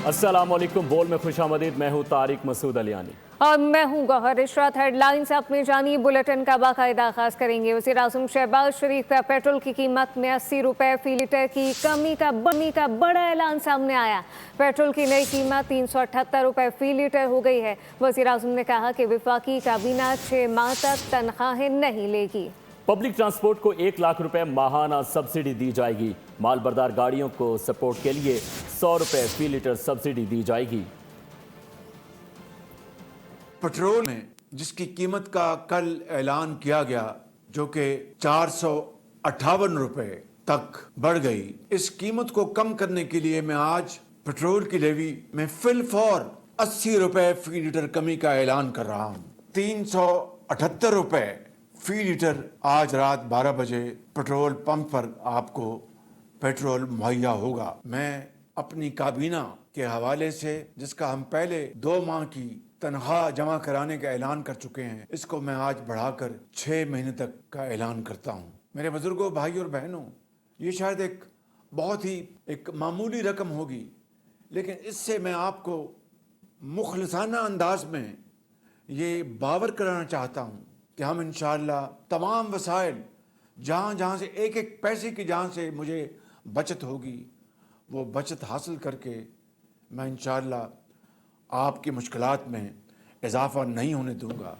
अस्सलामुअलैकुम। बोल में खुशामदीद। मैं हूँ तारिक मसूद अलियानी और मैं हूँ गौहर इशरत। हेडलाइंस अपने जानिए बुलेटिन का बाकायदा आगाज करेंगे। वज़ीर-ए-आज़म शहबाज शरीफ का पेट्रोल की कीमत में 80 रुपए फी लीटर की कमी का बड़ा ऐलान सामने आया। पेट्रोल की नई कीमत 378 रुपए फी लीटर हो गई है। वज़ीर-ए-आज़म ने कहा कि वफाकी काबीना 6 माह तक तनख्वाहें नहीं लेगी। पब्लिक ट्रांसपोर्ट को 1 लाख रुपए माहाना सब्सिडी दी जाएगी। मालबरदार गाड़ियों को सपोर्ट के लिए 100 रुपए फी लीटर सब्सिडी दी जाएगी। पेट्रोल में जिसकी कीमत का कल ऐलान किया गया, जो कि 458 रुपए तक बढ़ गई, इस कीमत को कम करने के लिए मैं आज पेट्रोल की लेवी में फिलफौर 80 रुपए फी लीटर कमी का ऐलान कर रहा हूं। 378 रुपए फी लीटर आज रात 12 बजे पेट्रोल पंप पर आपको पेट्रोल मुहैया होगा। मैं अपनी काबीना के हवाले से, जिसका हम पहले 2 माह की तनख्वाह जमा कराने का ऐलान कर चुके हैं, इसको मैं आज बढ़ाकर 6 महीने तक का ऐलान करता हूं। मेरे बुजुर्गों, भाई और बहनों, ये शायद एक बहुत ही एक मामूली रकम होगी, लेकिन इससे मैं आपको मुखलसाना अंदाज में ये बावर कराना चाहता हूं कि हम इंशाअल्लाह तमाम वसाइल, जहाँ जहाँ से एक एक पैसे की, जहाँ से मुझे बचत होगी, वो बचत हासिल करके मैं इंशाअल्लाह आपकी मुश्किलात में इजाफा नहीं होने दूंगा।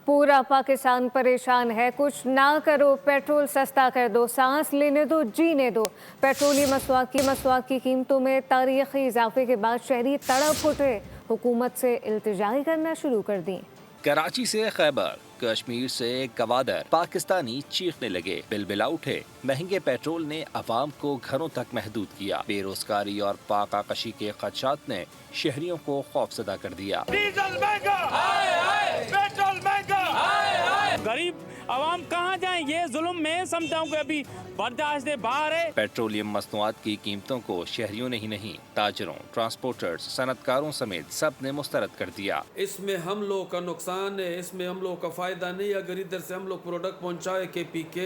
पूरा पाकिस्तान परेशान है। कुछ ना करो, पेट्रोल सस्ता कर दो, सांस लेने दो, जीने दो। पेट्रोली मसवाक की कीमतों में तारीखी इजाफे के बाद शहरी तड़प उठे, हुकूमत से इल्तिजाई करना शुरू कर दी। कराची से खैबर, कश्मीर से गवादर, पाकिस्तानी चीखने लगे, बिलबिला उठे। महंगे पेट्रोल ने अवाम को घरों तक महदूद किया। बेरोजगारी और पाकाकशी के खदशात ने शहरियों को खौफजदा कर दिया। डीजल महंगा, पेट्रोल महंगा, गरीब अवाम कहाँ जाएं? ये जुल्म मैं समझता हूँ कि अभी बर्दाश्त से बाहर है। पेट्रोलियम मसनूआत की कीमतों को शहरियों ने ही नहीं, ताजरों, ट्रांसपोर्टर्स, सनतकारों समेत सब ने मुस्तरद कर दिया। इसमें हम लोग का नुकसान है, इसमें हम लोग का फायदा नहीं। अगर इधर से हम लोग प्रोडक्ट पहुँचाए KPK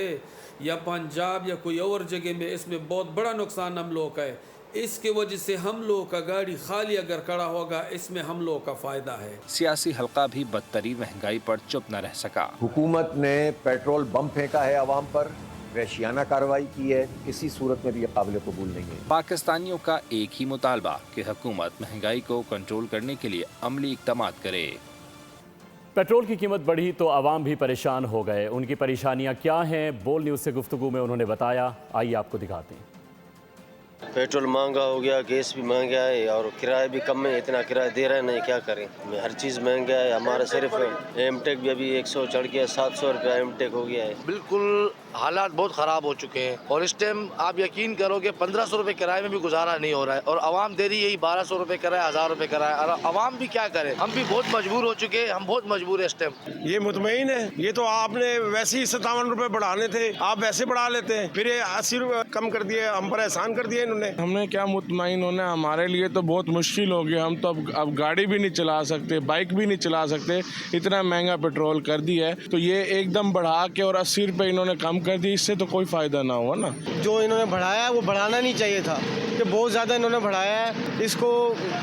या पंजाब या कोई और जगह में, इसमें बहुत बड़ा नुकसान हम लोग का है। इसके वजह से हम लोग का गाड़ी खाली अगर खड़ा होगा, इसमें हम लोग का फायदा है। सियासी हल्का भी बदतरीन महंगाई पर चुप न रह सका। हुकूमत ने पेट्रोल बम फेंका है, अवाम पर वहशियाना कार्रवाई की है, किसी सूरत में भी काबिल कबूल नहीं है। पाकिस्तानियों का एक ही मुतालबा कि हुकूमत महंगाई को कंट्रोल करने के लिए अमली इक़दाम करे। पेट्रोल की कीमत बढ़ी तो आवाम भी परेशान हो गए। उनकी परेशानियां क्या हैं, बोल न्यूज़ से गुफ्तगू में उन्होंने बताया। आइए आपको दिखाते हैं। पेट्रोल महंगा हो गया, गैस भी महंगा है और किराया भी कम है। इतना किराया दे रहे नहीं, क्या करें? हर चीज़ महंगा है। हमारा सिर्फ एमटेक भी अभी 100 चढ़ गया, 700 रुपया एमटेक हो गया है। बिल्कुल हालात बहुत ख़राब हो चुके हैं और इस टाइम आप यकीन करोगे 1500 रुपये किराए में भी गुजारा नहीं हो रहा है और आवाम दे रही है 1200 रुपये किराया, 1000 रुपये किराया। और आवाम भी क्या करे? हम भी बहुत मजबूर हो चुके हैं, हम बहुत मजबूर है इस टाइम। ये मुतमईन है, ये तो आपने वैसे ही 57 रुपये बढ़ाने थे, आप वैसे बढ़ा लेते हैं, फिर ये 80 रुपये कम कर दिए, हम पर एहसान कर दिए इन्होंने। हमने क्या मुतमईन होना, हमारे लिए तो बहुत मुश्किल हो गया। हम तो अब गाड़ी भी नहीं चला सकते, बाइक भी नहीं चला सकते, इतना महंगा पेट्रोल कर दिया है। तो ये एकदम बढ़ा के और 80 रुपये इन्होंने कम कर दी, इससे तो कोई फायदा ना हुआ ना। जो इन्होंने बढ़ाया है वो बढ़ाना नहीं चाहिए था, कि बहुत ज़्यादा इन्होंने बढ़ाया है। इसको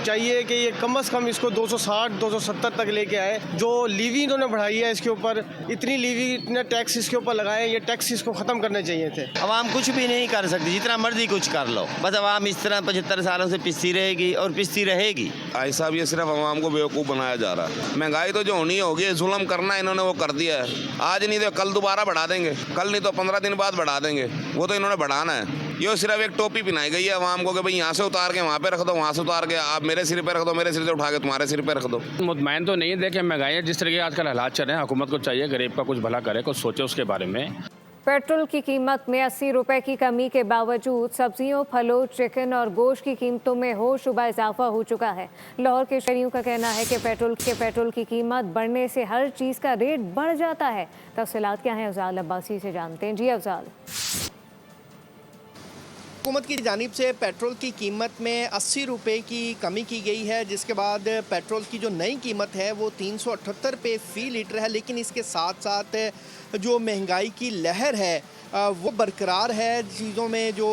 चाहिए कि ये कम से कम इसको 260 270 तक लेके आए। जो लीवी इन्होंने बढ़ाई है इसके ऊपर, इतनी लीवी, इतने टैक्स इसके ऊपर लगाए, ये टैक्स इसको ख़त्म करने चाहिए थे। आवाम कुछ भी नहीं कर सकती, जितना मर्जी कुछ कर लो, बस आवाम इस तरह 75 सालों से पिसती रहेगी और पिसती रहेगी। ऐसा ये सिर्फ आवाम को बेवकूफ़ बनाया जा रहा है। महंगाई तो जो होनी होगी, जुल्म करना इन्होंने वो कर दिया है। आज नहीं तो कल दोबारा बढ़ा देंगे, कल नहीं तो 15 दिन बाद बढ़ा देंगे। वो तो इन्होंने बढ़ाना है। ये सिर्फ एक टोपी पहनाई गई है आवाम को कि भाई यहाँ से उतार के वहाँ पे रख दो, वहाँ से उतार के आप मेरे सिर पे रख दो, मेरे सिर से उठा के तुम्हारे सिर पे रख दो। मुतमईन तो नहीं है। देखें महंगाई है, जिस तरह के आजकल हालात चल रहे हैं, हुकूमत को चाहिए गरीब का कुछ भला करे, कुछ सोचे उसके बारे में। पेट्रोल की कीमत में 80 रुपए की कमी के बावजूद सब्जियों, फलों, चिकन और गोश्त की कीमतों में होशरुबा इजाफा हो चुका है। लाहौर के शहरियों का कहना है कि पेट्रोल की कीमत बढ़ने से हर चीज़ का रेट बढ़ जाता है। तफसीलात क्या हैं, अफजाल अब्बासी से जानते हैं। जी अफजाल। हुकूमत की जानिब से पेट्रोल की कीमत में 80 रुपये की कमी की गई है, जिसके बाद पेट्रोल की जो नई कीमत है वो 378 रुपये फ़ी लीटर है। लेकिन इसके साथ साथ जो महंगाई की लहर है वो बरकरार है। चीज़ों में जो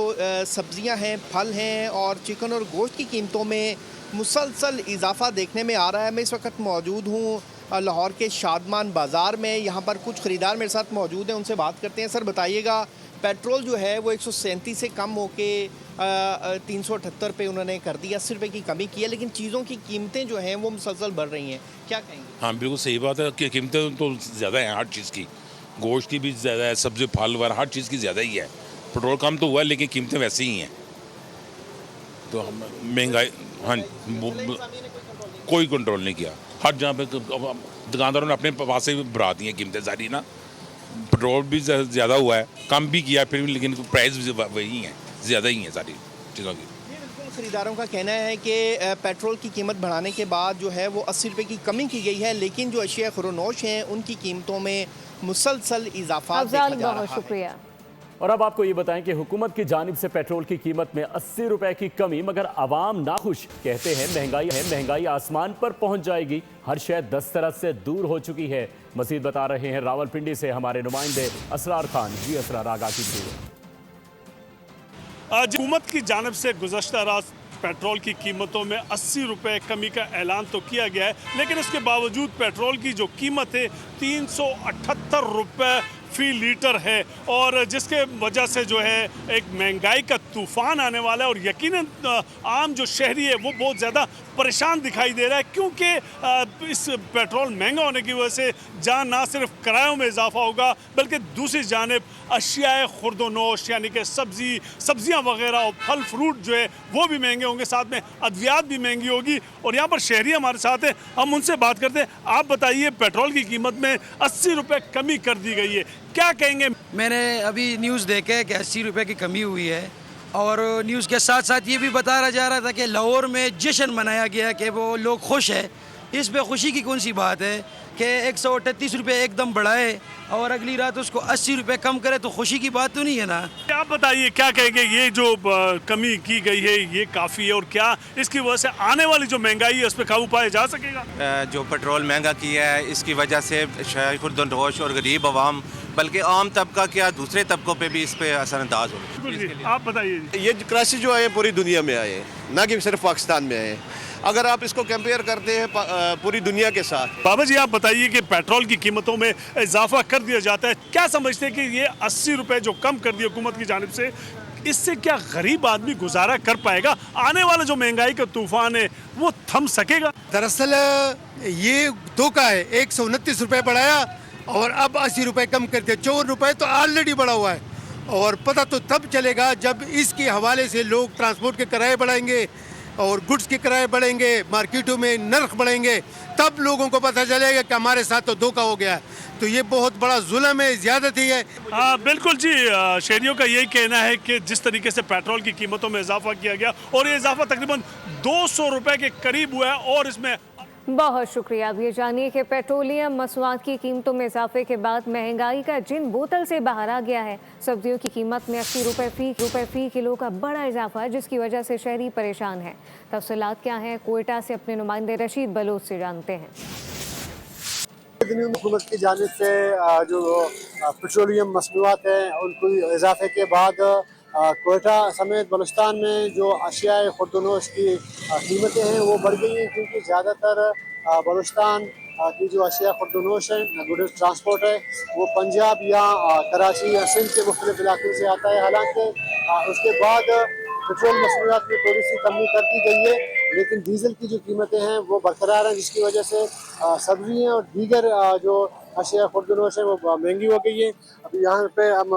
सब्जियां हैं, फल हैं और चिकन और गोश्त की कीमतों में मुसलसल इजाफा देखने में आ रहा है। मैं इस वक्त मौजूद हूँ लाहौर के शादमान बाज़ार में। यहाँ पर कुछ ख़रीदार मेरे साथ मौजूद हैं, उनसे बात करते हैं। सर बताइएगा, पेट्रोल जो है वो 137 से कम होके 378 पे उन्होंने कर दिया, 80 रुपये की कमी की है, लेकिन चीज़ों की कीमतें जो हैं वो मुसलसल बढ़ रही हैं, क्या कहेंगे? हाँ बिल्कुल सही बात है कि कीमतें तो ज़्यादा हैं हर चीज़ की, गोश्त की भी ज़्यादा है, सब्जी फल वगैरह हर चीज़ की ज़्यादा ही है। पेट्रोल कम तो हुआ है लेकिन कीमतें वैसे ही हैं, तो हम महंगाई हाँ कोई कंट्रोल नहीं किया। हर जहाँ पे दुकानदारों ने अपने पास से बढ़ा दी हैं कीमतें सारी ना। पेट्रोल भी ज़्यादा हुआ है, कम भी किया फिर भी, लेकिन प्राइस वही हैं, ज़्यादा ही हैं सारी चीज़ों की। खरीदारों का कहना है कि पेट्रोल की कीमत बढ़ाने के बाद जो है वो 80 रुपये की कमी की गई है, लेकिन जो अशिया खुरोनोश हैं उनकी कीमतों में मुसलसल इजाफा देखा जा रहा है। शुक्रिया। और अब आपको ये बताएं कि हुकूमत की जानिब से पेट्रोल की कीमत में 80 रुपए की कमी, मगर आवाम नाखुश। कहते हैं महंगाई आसमान पर पहुंच जाएगी। हर शय दस्तरस से दूर हो चुकी है। मजीद बता रहे हैं रावलपिंडी से हमारे नुमाइंदे असरार खान। जी असरार, आगा कीजिए। आज हुकूमत की जानिब से गुज़श्ता रात पेट्रोल की कीमतों में 80 रुपये कमी का ऐलान तो किया गया है, लेकिन इसके बावजूद पेट्रोल की जो कीमत है 378 रुपये फ़ी लीटर है, और जिसके वजह से जो है एक महंगाई का तूफ़ान आने वाला है। और यकीनन आम जो शहरी है वो बहुत ज़्यादा परेशान दिखाई दे रहा है, क्योंकि इस पेट्रोल महंगा होने की वजह से जहाँ ना सिर्फ किरायों में इजाफा होगा, बल्कि दूसरी जानिब अशियाए खुर्दोनोश यानी कि सब्जियाँ वगैरह और फल फ्रूट जो है वो भी महंगे होंगे, साथ में अद्वियात भी महंगी होगी। और यहाँ पर शहरी हमारे साथ हैं, हम उनसे बात करते हैं। आप बताइए, पेट्रोल की कीमत में 80 रुपये कमी कर दी गई है, क्या कहेंगे? मैंने अभी न्यूज़ देखे कि 80 रुपये की कमी हुई है, और न्यूज़ के साथ साथ ये भी बताया जा रहा था कि लाहौर में जश्न मनाया गया कि वो लोग खुश है। इस पे खुशी की कौन सी बात है कि 138 रुपये एकदम बढ़ाए और अगली रात उसको 80 रुपये कम करे, तो खुशी की बात तो नहीं है ना? आप बताइए, क्या कहेंगे, ये जो कमी की गई है ये काफ़ी है, और क्या इसकी वजह से आने वाली जो महंगाई है उस पर काबू पाया जा सकेगा? जो पेट्रोल महंगा किया है इसकी वजह से शहरी खुर्दोनोश और गरीब आवाम, बल्कि आम तबका क्या दूसरे तबकों पे भी इस पे असरअंदाज हो। आप बताइए। ये क्राइसिस जो आए पूरी दुनिया में आए, ना कि सिर्फ पाकिस्तान में आए। अगर आप इसको कंपेयर करते हैं पूरी दुनिया के साथ। बाबा जी, आप बताइए कि पेट्रोल की कीमतों में इजाफा कर दिया जाता है, क्या समझते हैं कि ये 80 रुपये जो कम कर दिया हुकूमत की जानिब से, इससे क्या गरीब आदमी गुजारा कर पाएगा? आने वाला जो महंगाई का तूफान है वो थम सकेगा? दरअसल ये धोखा है। 129 रुपये बढ़ाया और अब 80 रुपये कम कर दिया। 4 रुपये तो ऑलरेडी बढ़ा हुआ है, और पता तो तब चलेगा जब इसके हवाले से लोग ट्रांसपोर्ट के किराए बढ़ाएंगे और गुड्स के किराए बढ़ेंगे, मार्केटों में नर्ख बढ़ेंगे, तब लोगों को पता चलेगा कि हमारे साथ तो धोखा हो गया। तो ये बहुत बड़ा जुल्म है, ज़्यादती है। बिल्कुल जी, शहरियों का यही कहना है कि जिस तरीके से पेट्रोल की कीमतों में इजाफा किया गया, और ये इजाफा तकरीबन 200 रुपये के करीब हुआ है, और इसमें बहुत शुक्रिया। अब ये जानिए कि पेट्रोलियम मसनूआत की कीमतों में इजाफे के बाद महंगाई का जिन बोतल से बाहर आ गया है। सब्जियों की कीमत में 80 रुपये फ़ी किलो का बड़ा इजाफा है, जिसकी वजह से शहरी परेशान है। तफसीलात क्या हैं, कोयटा से अपने नुमाइंदे रशीद बलोच से जानते हैं। हुकूमत की जानिब से जो पेट्रोलियम मसनूआत हैं उनको इजाफे के बाद कोयटा समेत बलूचिस्तान में जो अशियाए खुर्दोनोश की कीमतें हैं वो बढ़ गई हैं, क्योंकि ज़्यादातर बलूचिस्तान की जो अशिया खुर्दोनोश है, गुड्स ट्रांसपोर्ट है, वो पंजाब या कराची या सिंध के मुख्तलिफ इलाकों से आता है। हालांकि उसके बाद पेट्रोल मसनूआत में थोड़ी सी कमी कर दी गई है, लेकिन डीजल की जो कीमतें हैं वो बरकरार हैं, जिसकी वजह से सब्जियाँ और दीगर जो अशिया खुर्दोनोश है वो महंगी हो गई है। अभी यहाँ पे हम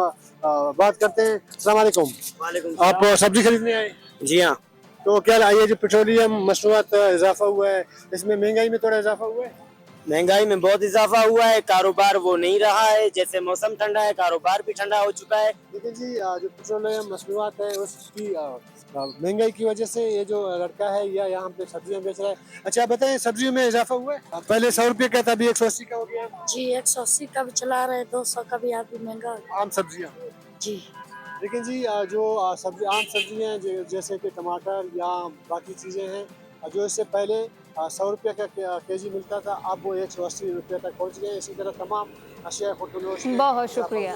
बात करते हैं। अस्सलाम वालेकुम। आप सब्जी खरीदने आए? जी हाँ। तो क्या ये जो पेट्रोलियम मसनूआत इजाफा हुआ है, इसमें महंगाई में थोड़ा इजाफा हुआ है? महंगाई में बहुत इजाफा हुआ है, कारोबार वो नहीं रहा है। जैसे मौसम ठंडा है, कारोबार भी ठंडा हो चुका है। लेकिन जी जो पेट्रोलियम मसनूआत है उसकी महंगाई की वजह से ये जो लड़का है या यहाँ पे सब्जियाँ बेच रहा है। अच्छा बताएं, सब्जियों में इजाफा हुआ है? पहले 100 रुपये का था, अभी 180 का हो गया जी। 180 का भी चला रहे, 200 का भी अभी महंगा आम सब्जियाँ जी। लेकिन जी जो आम सब्जियाँ जैसे कि टमाटर या बाकी चीज़ें हैं, जो इससे पहले 100 रुपये का केजी मिलता था, अब वो 180 रुपये तक पहुँच गए। इसी तरह तमाम अशिया खुर्दोनोश। बहुत शुक्रिया।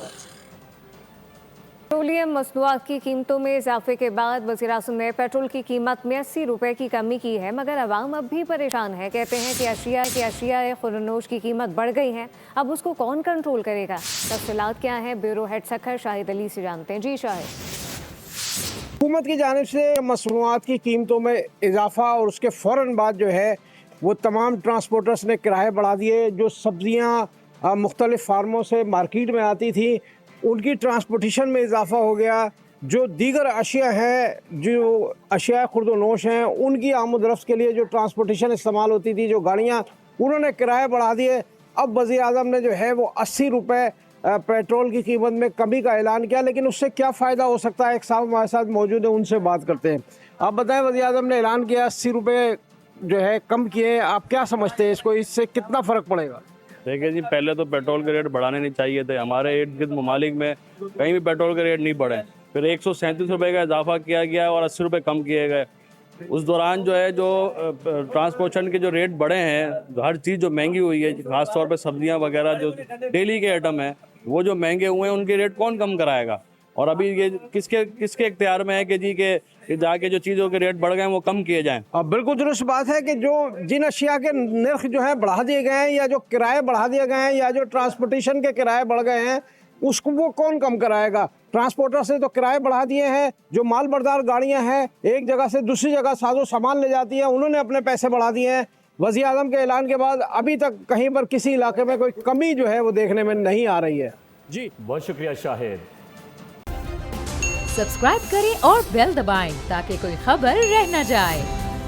पेट्रोलियम मसनूआत की कीमतों में इजाफे के बाद वज़ीर-ए-आज़म ने पेट्रोल की कीमत में 80 रुपए की कमी की है, मगर अवाम अब भी परेशान है। कहते हैं कि अशिया खुर्दनोश की कीमत बढ़ गई है, अब उसको कौन कंट्रोल करेगा। तफसीलात क्या है, ब्यूरो हेड सखर शाहिद अली से जानते हैं। जी शाहिद। हुकूमत की जानिब से मसनूआत की कीमतों में इजाफा और उसके फ़ौरन बाद जो है वो तमाम ट्रांसपोर्टर्स ने किराए बढ़ा दिए। जो सब्ज़ियाँ मुख्तलिफ़ फार्मों से मार्केट में आती थी उनकी ट्रांसपोर्टेशन में इजाफा हो गया। जो दीगर अशिया हैं, जो अशिया खुर्दनोश हैं, उनकी आमद रफ्त के लिए जो ट्रांसपोर्टेशन इस्तेमाल होती थी, जो गाड़ियाँ, उन्होंने किराए बढ़ा दिए। अब वज़ीर आज़म ने जो है वो 80 रुपये पेट्रोल की कीमत में कमी का ऐलान किया, लेकिन उससे क्या फ़ायदा हो सकता है, एक साहब हमारे साथ मौजूद है, उनसे बात करते हैं। आप बताएं, वज़ीर आज़म ने ऐलान किया 80 रुपये जो है कम किए, आप क्या समझते हैं इसको, इससे कितना फ़र्क पड़ेगा? देखिए जी, पहले तो पेट्रोल के रेट बढ़ाने नहीं चाहिए थे। हमारे इर्द गिर्द ममालिक में कहीं भी पेट्रोल के रेट नहीं बढ़े। फिर 137 रुपये का इजाफा किया गया और 80 रुपये कम किए गए। उस दौरान जो है जो ट्रांसपोर्टेशन के जो रेट बढ़े हैं, हर चीज़ जो महंगी हुई है, ख़ास तौर पे सब्जियां वगैरह जो डेली के आइटम हैं वो जो महंगे हुए हैं, उनके रेट कौन कम कराएगा। और अभी ये किसके इख्तियार में है कि जी के जाके जो चीज़ों के रेट बढ़ गए हैं वो कम किए जाएं। अब बिल्कुल दुरुस्त बात है कि जो जिन अशिया के नर्ख जो है बढ़ा दिए गए हैं, या जो किराए बढ़ा दिए गए हैं, या जो ट्रांसपोर्टेशन के किराए बढ़ गए हैं, उसको वो कौन कम कराएगा। ट्रांसपोर्टर से तो किराए बढ़ा दिए हैं। जो माल बरदार गाड़ियाँ हैं, एक जगह से दूसरी जगह साजो सामान ले जाती हैं, उन्होंने अपने पैसे बढ़ा दिए हैं। वज़ीर आज़म के ऐलान के बाद अभी तक कहीं पर किसी इलाके में कोई कमी जो है वो देखने में नहीं आ रही है। जी बहुत शुक्रिया शाहिद। सब्सक्राइब करें और बेल दबाएं ताकि कोई खबर रह न जाए।